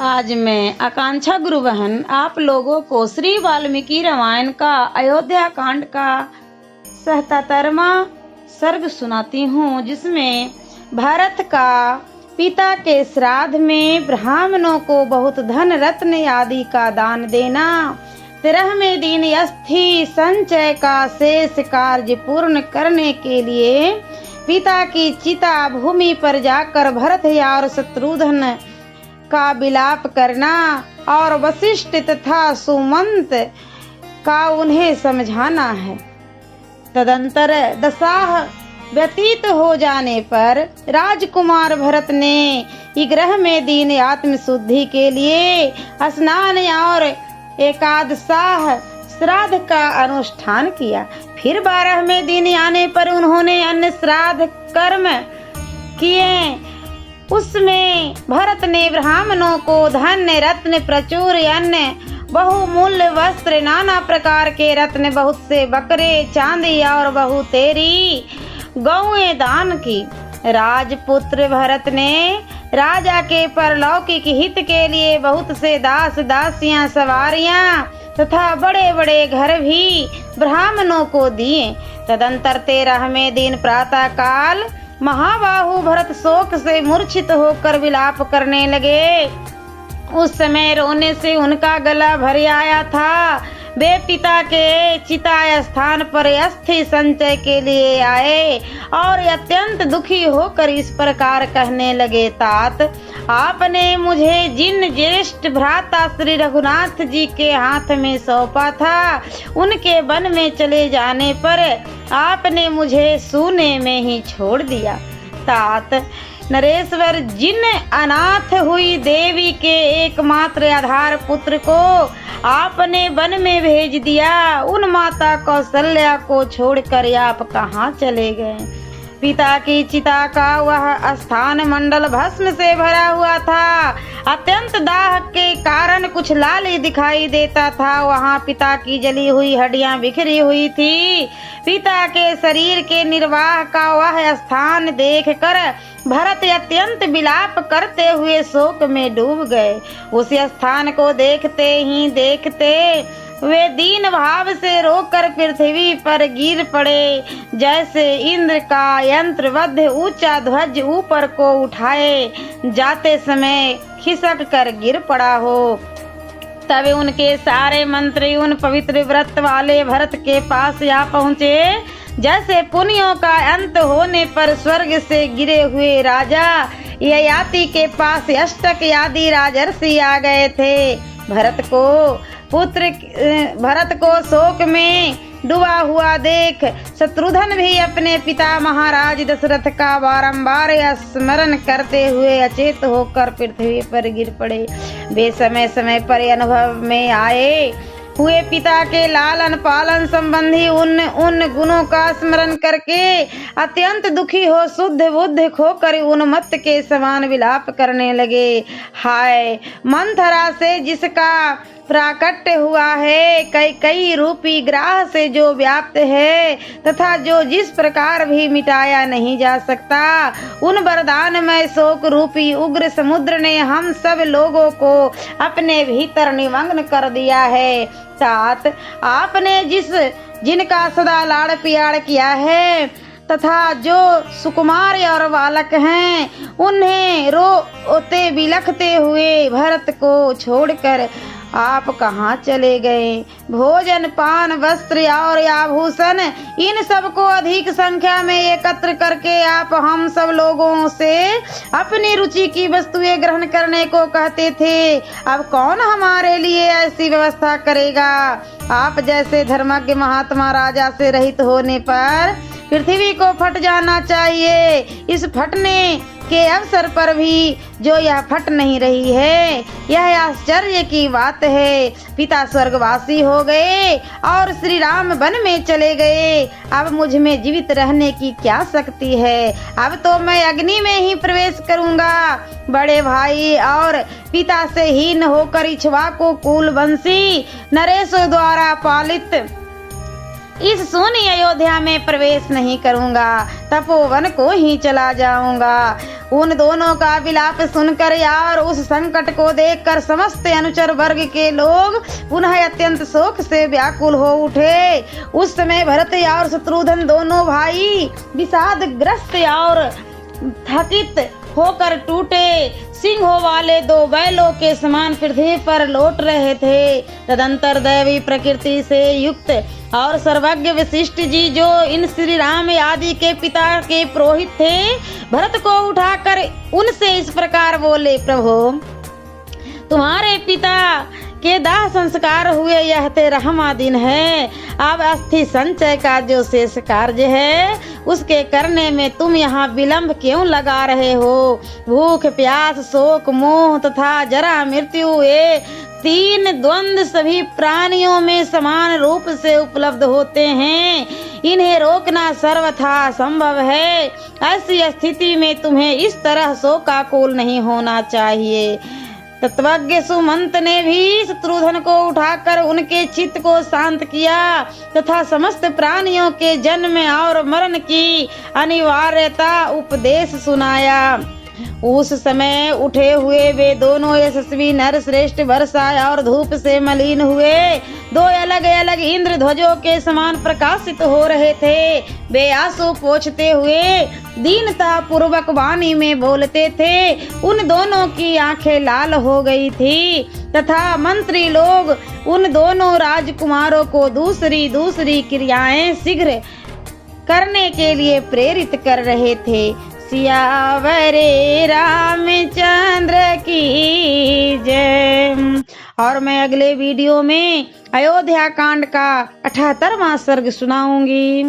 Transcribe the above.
आज मैं आकांक्षा गुरु बहन आप लोगों को श्री वाल्मीकि रामायण का अयोध्या कांड का 77वां सर्ग सुनाती हूँ, जिसमें भरत का पिता के श्राद्ध में ब्राह्मणों को बहुत धन रत्न आदि का दान देना, 13वें दिन अस्थि संचय का शेष कार्य पूर्ण करने के लिए पिता की चिता भूमि पर जाकर भरत और शत्रुघ्न का विलाप करना और वशिष्ठ तथा सुमंत का उन्हें समझाना है। तदंतर दशाह व्यतीत हो जाने पर राजकुमार भरत ने 11वें दिन आत्मशुद्धि के लिए स्नान और एकादशाह श्राद्ध का अनुष्ठान किया। फिर 12वें दिन आने पर उन्होंने अन्य श्राद्ध कर्म किए। उसमें भरत ने ब्राह्मणों को धन्य रत्न प्रचुर अन्न बहुमूल्य वस्त्र नाना प्रकार के रत्न बहुत से बकरे चांदी और बहुतेरी गौएं दान की। राजपुत्र भरत ने राजा के परलौकिक हित के लिए बहुत से दास दासियां सवारियां तथा बड़े बड़े घर भी ब्राह्मणों को दिए। तदंतर 13वें दिन प्रातः काल महाबाहु भरत शोक से मूर्छित होकर विलाप करने लगे। उस समय रोने से उनका गला भर आया था। वे पिता के चिता स्थान पर अस्थि संचय के लिए आए और अत्यंत दुखी होकर इस प्रकार कहने लगे, तात आपने मुझे जिन ज्येष्ठ भ्राता श्री रघुनाथ जी के हाथ में सौंपा था, उनके वन में चले जाने पर आपने मुझे सूने में ही छोड़ दिया। तात नरेश्वर, जिन अनाथ हुई देवी के एकमात्र आधार पुत्र को आपने वन में भेज दिया, उन माता कौशल्या को छोड़कर आप कहाँ चले गए? पिता की चिता का वह स्थान मंडल भस्म से भरा हुआ था। अत्यंत दाह के कारण कुछ लाल ही दिखाई देता था। वहाँ पिता की जली हुई हड्डियां बिखरी हुई थी। पिता के शरीर के निर्वाह का वह स्थान देखकर भरत अत्यंत विलाप करते हुए शोक में डूब गए। उस स्थान को देखते ही देखते वे दीन भाव से रोकर पृथ्वी पर गिर पड़े, जैसे इंद्र का यंत्रबद्ध ऊंचा ध्वज ऊपर को उठाए जाते समय खिसक कर गिर पड़ा हो। तब उनके सारे मंत्री उन पवित्र व्रत वाले भरत के पास आ पहुँचे, जैसे पुण्यों का अंत होने पर स्वर्ग से गिरे हुए राजा ययाति के पास अष्टक आदि राजर्षि आ गए थे। भरत को शोक में डूबा हुआ देख शत्रुघ्न भी अपने पिता महाराज दशरथ का बारंबार स्मरण करते हुए अचेत होकर पृथ्वी पर गिर पड़े। वे समय समय पर अनुभव में आए हुए पिता के लालन पालन संबंधी उन गुणों का स्मरण करके अत्यंत दुखी हो शुद्ध बुद्ध खोकर उन्मत्त के समान विलाप करने लगे। हाय, मंथरा से जिसका प्राकट्य हुआ है, कई रूपी ग्राह से जो व्याप्त है तथा जो जिस प्रकार भी मिटाया नहीं जा सकता, उन वरदानमय शोक रूपी उग्र समुद्र ने हम सब लोगों को अपने भीतर निमग्न कर दिया है। तात आपने जिनका सदा लाड़ प्यार किया है तथा जो सुकुमार और बालक हैं, उन्हें रोते बिलखते हुए भरत को छोड़कर आप कहाँ चले गए? भोजन पान वस्त्र और आभूषण इन सबको अधिक संख्या में एकत्र करके आप हम सब लोगों से अपनी रुचि की वस्तुएं ग्रहण करने को कहते थे। अब कौन हमारे लिए ऐसी व्यवस्था करेगा? आप जैसे धर्मज्ञ महात्मा राजा से रहित होने पर पृथ्वी को फट जाना चाहिए। इस फटने के अवसर पर भी जो यह फट नहीं रही है, यह आश्चर्य की बात है। पिता स्वर्गवासी हो गए और श्री राम वन में चले गए। अब मुझ में जीवित रहने की क्या शक्ति है? अब तो मैं अग्नि में ही प्रवेश करूंगा। बड़े भाई और पिता से हीन होकर इक्ष्वाकु कुल वंशी नरेशों द्वारा पालित इस सोनी अयोध्या में प्रवेश नहीं करूंगा, तपोवन को ही चला जाऊंगा। उन दोनों का विलाप सुनकर और उस संकट को देखकर समस्त अनुचर वर्ग के लोग पुनः अत्यंत शोक से व्याकुल हो उठे। उस समय भरत और शत्रुघ्न दोनों भाई विषादग्रस्त और थकित होकर टूटे सिंहों वाले दो बैलों के समान पृथ्वी पर लौट रहे थे। तदंतर दैवी प्रकृति से युक्त और सर्वज्ञ वशिष्ठ जी, जो इन श्री राम आदि के पिता के पुरोहित थे, भरत को उठाकर उनसे इस प्रकार बोले, प्रभु तुम्हारे पिता के दाह संस्कार हुए यह 13वां दिन है। अब अस्थि संचय का जो शेष कार्य है उसके करने में तुम यहाँ विलंब क्यों लगा रहे हो? भूख, प्यास, शोक, मोह तथा जरा मृत्यु, ये 3 द्वंद्व सभी प्राणियों में समान रूप से उपलब्ध होते हैं। इन्हें रोकना सर्वथा संभव है। ऐसी स्थिति में तुम्हें इस तरह शोकाकुल नहीं होना चाहिए। तत्वज्ञ सुमंत ने भी शत्रुघ्न को उठाकर उनके चित्त को शांत किया तथा समस्त प्राणियों के जन्म और मरण की अनिवार्यता उपदेश सुनाया। उस समय उठे हुए वे दोनों यशस्वी नर श्रेष्ठ वर्षा और धूप से मलिन हुए 2 अलग अलग इंद्र ध्वजों के समान प्रकाशित हो रहे थे। वे आंसू पोंछते हुए दीनता पूर्वक वाणी में बोलते थे। उन दोनों की आंखें लाल हो गई थी तथा मंत्री लोग उन दोनों राजकुमारों को दूसरी दूसरी क्रियाएं शीघ्र करने के लिए प्रेरित कर रहे थे। सियावरे रामचंद्र की जय। और मैं अगले वीडियो में अयोध्या कांड का 78वां सर्ग सुनाऊंगी।